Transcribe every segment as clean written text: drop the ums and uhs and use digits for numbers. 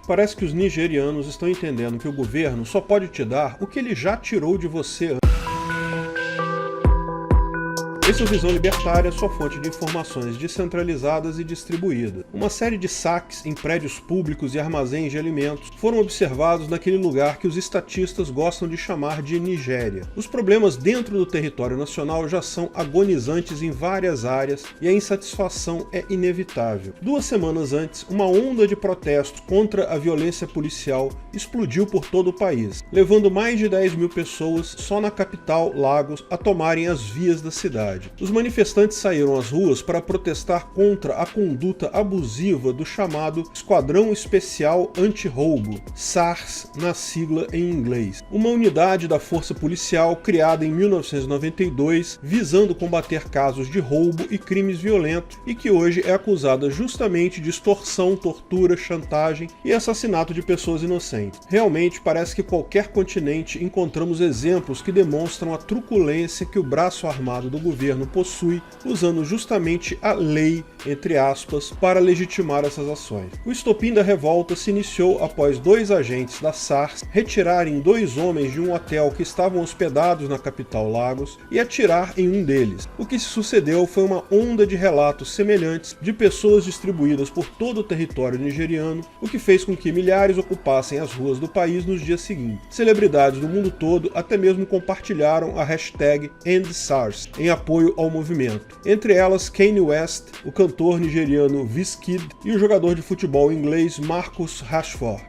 Parece que os nigerianos estão entendendo que o governo só pode te dar o que ele já tirou de você. Esse é o Visão Libertária, sua fonte de informações descentralizadas e distribuídas. Uma série de saques em prédios públicos e armazéns de alimentos foram observados naquele lugar que os estatistas gostam de chamar de Nigéria. Os problemas dentro do território nacional já são agonizantes em várias áreas e a insatisfação é inevitável. 2 semanas antes, uma onda de protestos contra a violência policial explodiu por todo o país, levando mais de 10 mil pessoas só na capital, Lagos, a tomarem as vias da cidade. Os manifestantes saíram às ruas para protestar contra a conduta abusiva do chamado Esquadrão Especial Anti-Roubo, SARS na sigla em inglês, uma unidade da força policial criada em 1992 visando combater casos de roubo e crimes violentos e que hoje é acusada justamente de extorsão, tortura, chantagem e assassinato de pessoas inocentes. Realmente parece que qualquer continente encontramos exemplos que demonstram a truculência que o braço armado do governo possui, usando justamente a lei, entre aspas, para legitimar essas ações. O estopim da revolta se iniciou após 2 agentes da SARS retirarem 2 homens de um hotel que estavam hospedados na capital Lagos e atirar em um deles. O que se sucedeu foi uma onda de relatos semelhantes de pessoas distribuídas por todo o território nigeriano, o que fez com que milhares ocupassem as ruas do país nos dias seguintes. Celebridades do mundo todo até mesmo compartilharam a hashtag #EndSARS em apoio ao movimento. Entre elas, Kanye West, o cantor nigeriano Wizkid e o jogador de futebol inglês Marcus Rashford.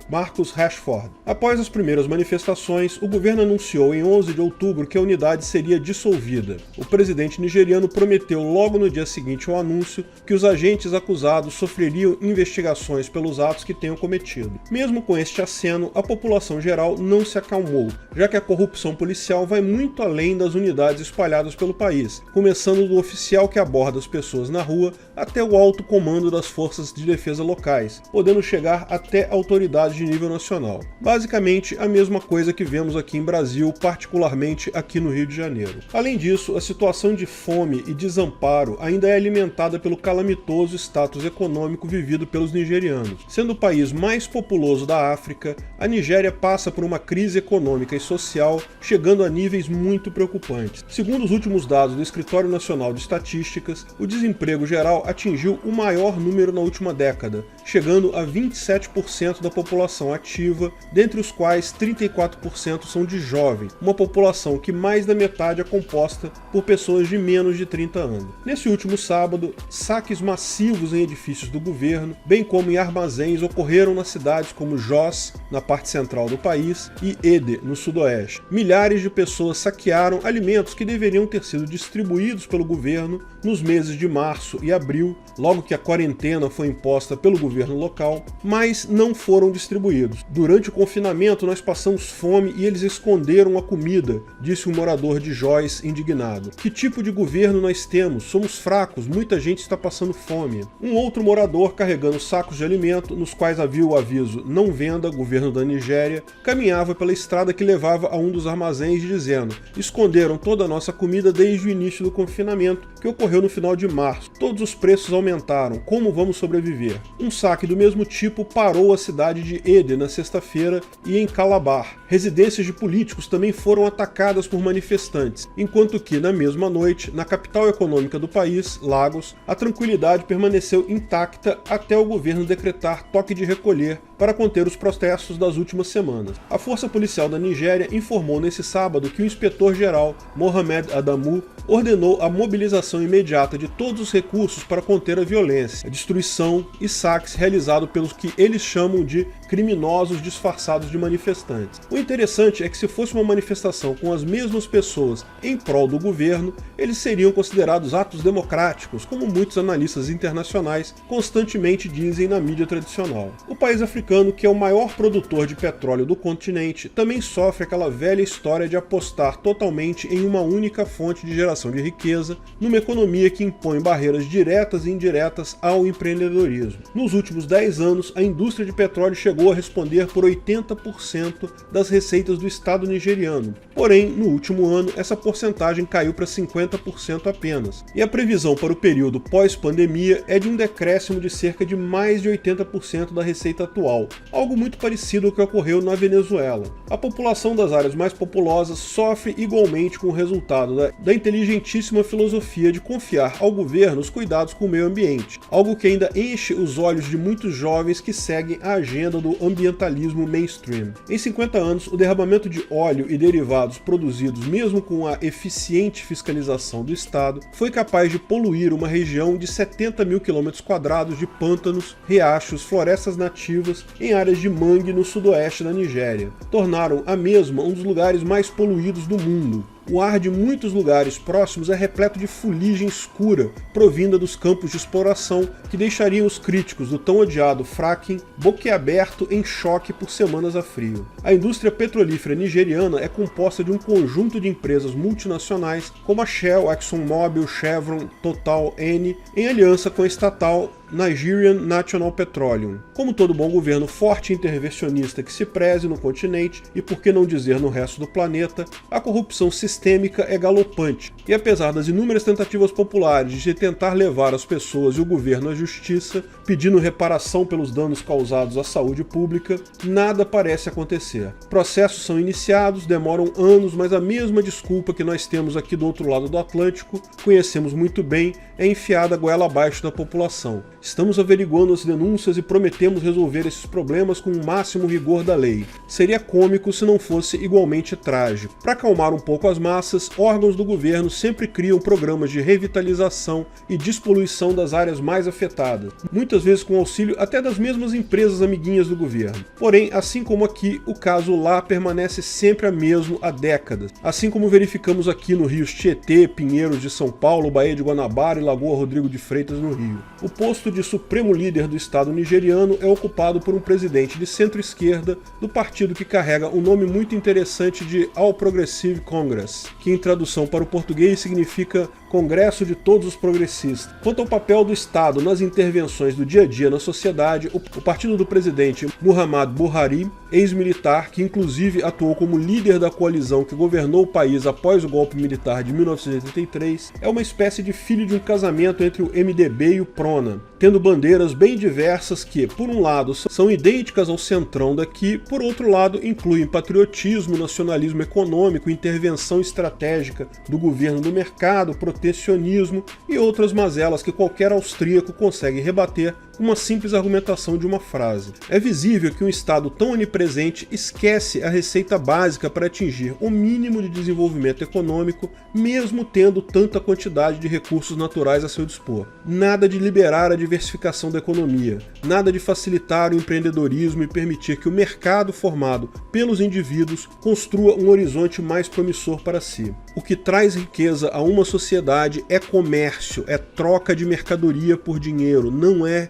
Após as primeiras manifestações, o governo anunciou em 11 de outubro que a unidade seria dissolvida. O presidente nigeriano prometeu logo no dia seguinte ao anúncio que os agentes acusados sofreriam investigações pelos atos que tenham cometido. Mesmo com este aceno, a população geral não se acalmou, já que a corrupção policial vai muito além das unidades espalhadas pelo país, começando do oficial que aborda as pessoas na rua até o alto comando das forças de defesa locais, podendo chegar até autoridades de nível nacional. Basicamente a mesma coisa que vemos aqui em Brasil, particularmente aqui no Rio de Janeiro. Além disso, a situação de fome e desamparo ainda é alimentada pelo calamitoso status econômico vivido pelos nigerianos. Sendo o país mais populoso da África, a Nigéria passa por uma crise econômica e social, chegando a níveis muito preocupantes. Segundo os últimos dados do Escritório Nacional de Estatísticas, o desemprego geral atingiu o maior número na última década, chegando a 27% da população ativa, dentre os quais 34% são de jovens, uma população que mais da metade é composta por pessoas de menos de 30 anos. Nesse último sábado, saques massivos em edifícios do governo, bem como em armazéns, ocorreram nas cidades como Jos, na parte central do país, e Ede, no sudoeste. Milhares de pessoas saquearam alimentos que deveriam ter sido distribuídos pelo governo nos meses de março e abril, logo que a quarentena foi imposta pelo governo local, mas não foram distribuídos. Durante o confinamento nós passamos fome e eles esconderam a comida, disse um morador de Jos indignado. Que tipo de governo nós temos? Somos fracos, muita gente está passando fome. Um outro morador carregando sacos de alimento, nos quais havia o aviso "Não venda, governo da Nigéria", caminhava pela estrada que levava a um dos armazéns dizendo: "Esconderam toda a nossa comida desde o início do confinamento, que ocorreu no final de março. Todos os preços aumentaram. Como vamos sobreviver?" Um saque do mesmo tipo parou a cidade de Ede na sexta-feira e em Calabar. Residências de políticos também foram atacadas por manifestantes, enquanto que, na mesma noite, na capital econômica do país, Lagos, a tranquilidade permaneceu intacta até o governo decretar toque de recolher para conter os protestos das últimas semanas. A Força Policial da Nigéria informou nesse sábado que o inspetor-geral Mohamed Adamu ordenou a mobilização imediata de todos os recursos para conter a violência, a destruição e saques realizados pelos que eles chamam de criminosos disfarçados de manifestantes. O interessante é que se fosse uma manifestação com as mesmas pessoas em prol do governo, eles seriam considerados atos democráticos, como muitos analistas internacionais constantemente dizem na mídia tradicional. O país africano, que é o maior produtor de petróleo do continente, também sofre aquela velha história de apostar totalmente em uma única fonte de geração de riqueza, no economia que impõe barreiras diretas e indiretas ao empreendedorismo. Nos últimos 10 anos, a indústria de petróleo chegou a responder por 80% das receitas do Estado nigeriano. Porém, no último ano, essa porcentagem caiu para 50% apenas. E a previsão para o período pós-pandemia é de um decréscimo de cerca de mais de 80% da receita atual, algo muito parecido ao que ocorreu na Venezuela. A população das áreas mais populosas sofre igualmente com o resultado da inteligentíssima filosofia de confiar ao governo os cuidados com o meio ambiente, algo que ainda enche os olhos de muitos jovens que seguem a agenda do ambientalismo mainstream. Em 50 anos, o derramamento de óleo e derivados produzidos mesmo com a eficiente fiscalização do Estado foi capaz de poluir uma região de 70 mil km² de pântanos, riachos, florestas nativas em áreas de mangue no sudoeste da Nigéria. Tornaram a mesma um dos lugares mais poluídos do mundo. O ar de muitos lugares próximos é repleto de fuligem escura, provinda dos campos de exploração, que deixariam os críticos do tão odiado fracking boquiaberto em choque por semanas a frio. A indústria petrolífera nigeriana é composta de um conjunto de empresas multinacionais, como a Shell, ExxonMobil, Chevron, Total, Eni, em aliança com a estatal Nigerian National Petroleum. Como todo bom governo forte e intervencionista que se preze no continente, e por que não dizer no resto do planeta, a corrupção sistêmica é galopante, e apesar das inúmeras tentativas populares de tentar levar as pessoas e o governo à justiça, pedindo reparação pelos danos causados à saúde pública, nada parece acontecer. Processos são iniciados, demoram anos, mas a mesma desculpa que nós temos aqui do outro lado do Atlântico, conhecemos muito bem, é enfiada goela abaixo da população. Estamos averiguando as denúncias e prometemos resolver esses problemas com o máximo rigor da lei. Seria cômico se não fosse igualmente trágico. Para acalmar um pouco as massas, órgãos do governo sempre criam programas de revitalização e despoluição das áreas mais afetadas, muitas vezes com auxílio até das mesmas empresas amiguinhas do governo. Porém, assim como aqui, o caso lá permanece sempre a mesmo há décadas, assim como verificamos aqui no Rio Tietê, Pinheiros de São Paulo, Baía de Guanabara e Lagoa Rodrigo de Freitas no Rio. O posto de supremo líder do Estado nigeriano é ocupado por um presidente de centro-esquerda do partido que carrega um nome muito interessante de All Progressive Congress, que em tradução para o português significa Congresso de Todos os Progressistas. Quanto ao papel do Estado nas intervenções do dia a dia na sociedade, o partido do presidente Muhammadu Buhari, ex-militar, que inclusive atuou como líder da coalizão que governou o país após o golpe militar de 1983, é uma espécie de filho de um casamento entre o MDB e o Prona, tendo bandeiras bem diversas que, por um lado, são idênticas ao centrão daqui, por outro lado, incluem patriotismo, nacionalismo econômico, intervenção estratégica do governo do mercado, protecionismo e outras mazelas que qualquer austríaco consegue rebater com uma simples argumentação de uma frase. É visível que um Estado tão onipresente esquece a receita básica para atingir o mínimo de desenvolvimento econômico, mesmo tendo tanta quantidade de recursos naturais a seu dispor. Nada de liberar a diversificação da economia, nada de facilitar o empreendedorismo e permitir que o mercado formado pelos indivíduos construa um horizonte mais promissor para si. O que traz riqueza a uma sociedade é comércio, é troca de mercadoria por dinheiro, não é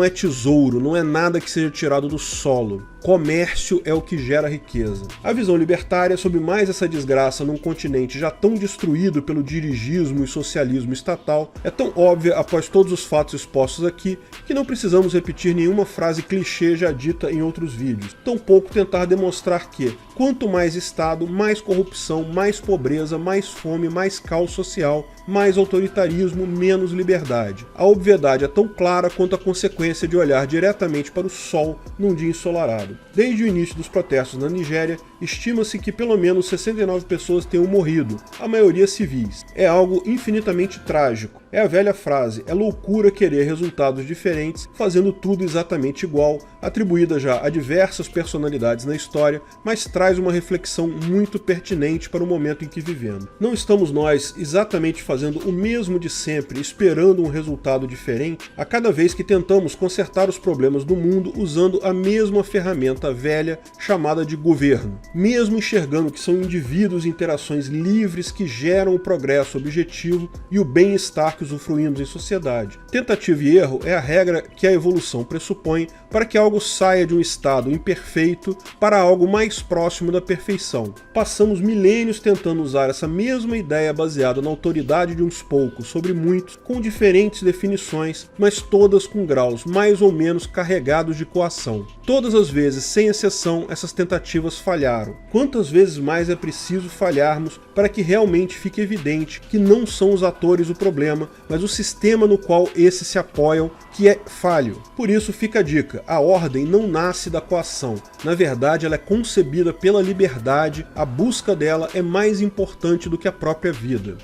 tesouro, não é nada que seja tirado do solo. Comércio é o que gera riqueza. A visão libertária sobre mais essa desgraça num continente já tão destruído pelo dirigismo e socialismo estatal é tão óbvia após todos os fatos expostos aqui que não precisamos repetir nenhuma frase clichê já dita em outros vídeos. Tampouco tentar demonstrar que, quanto mais Estado, mais corrupção, mais pobreza, mais fome, mais caos social, mais autoritarismo, menos liberdade. A obviedade é tão clara quanto a consequência de olhar diretamente para o sol num dia ensolarado. Desde o início dos protestos na Nigéria, estima-se que pelo menos 69 pessoas tenham morrido, a maioria civis. É algo infinitamente trágico. É a velha frase, é loucura querer resultados diferentes, fazendo tudo exatamente igual, atribuída já a diversas personalidades na história, mas traz uma reflexão muito pertinente para o momento em que vivemos. Não estamos nós exatamente fazendo o mesmo de sempre, esperando um resultado diferente, a cada vez que tentamos consertar os problemas do mundo usando a mesma ferramenta velha chamada de governo, mesmo enxergando que são indivíduos e interações livres que geram o progresso objetivo e o bem-estar que que usufruímos em sociedade. Tentativa e erro é a regra que a evolução pressupõe para que algo saia de um estado imperfeito para algo mais próximo da perfeição. Passamos milênios tentando usar essa mesma ideia baseada na autoridade de uns poucos sobre muitos, com diferentes definições, mas todas com graus mais ou menos carregados de coação. Todas as vezes, sem exceção, essas tentativas falharam. Quantas vezes mais é preciso falharmos para que realmente fique evidente que não são os atores o problema, mas o sistema no qual esses se apoiam que é falho? Por isso fica a dica, a ordem não nasce da coação. Na verdade, ela é concebida pela liberdade, a busca dela é mais importante do que a própria vida.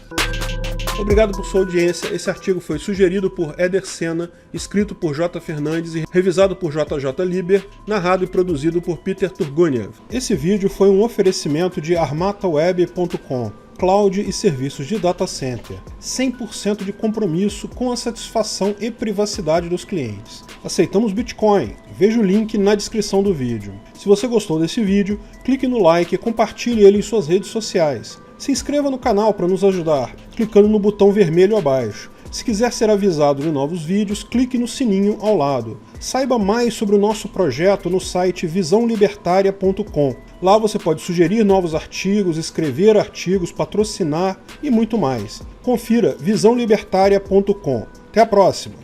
Obrigado por sua audiência. Esse artigo foi sugerido por Éder Sena, escrito por J. Fernandes e revisado por JJ Liber, narrado e produzido por Peter Turguniev. Esse vídeo foi um oferecimento de armataweb.com, cloud e serviços de data center. 100% de compromisso com a satisfação e privacidade dos clientes. Aceitamos Bitcoin. Veja o link na descrição do vídeo. Se você gostou desse vídeo, clique no like e compartilhe ele em suas redes sociais. Se inscreva no canal para nos ajudar, clicando no botão vermelho abaixo. Se quiser ser avisado de novos vídeos, clique no sininho ao lado. Saiba mais sobre o nosso projeto no site visãolibertaria.com. Lá você pode sugerir novos artigos, escrever artigos, patrocinar e muito mais. Confira visãolibertaria.com. Até a próxima!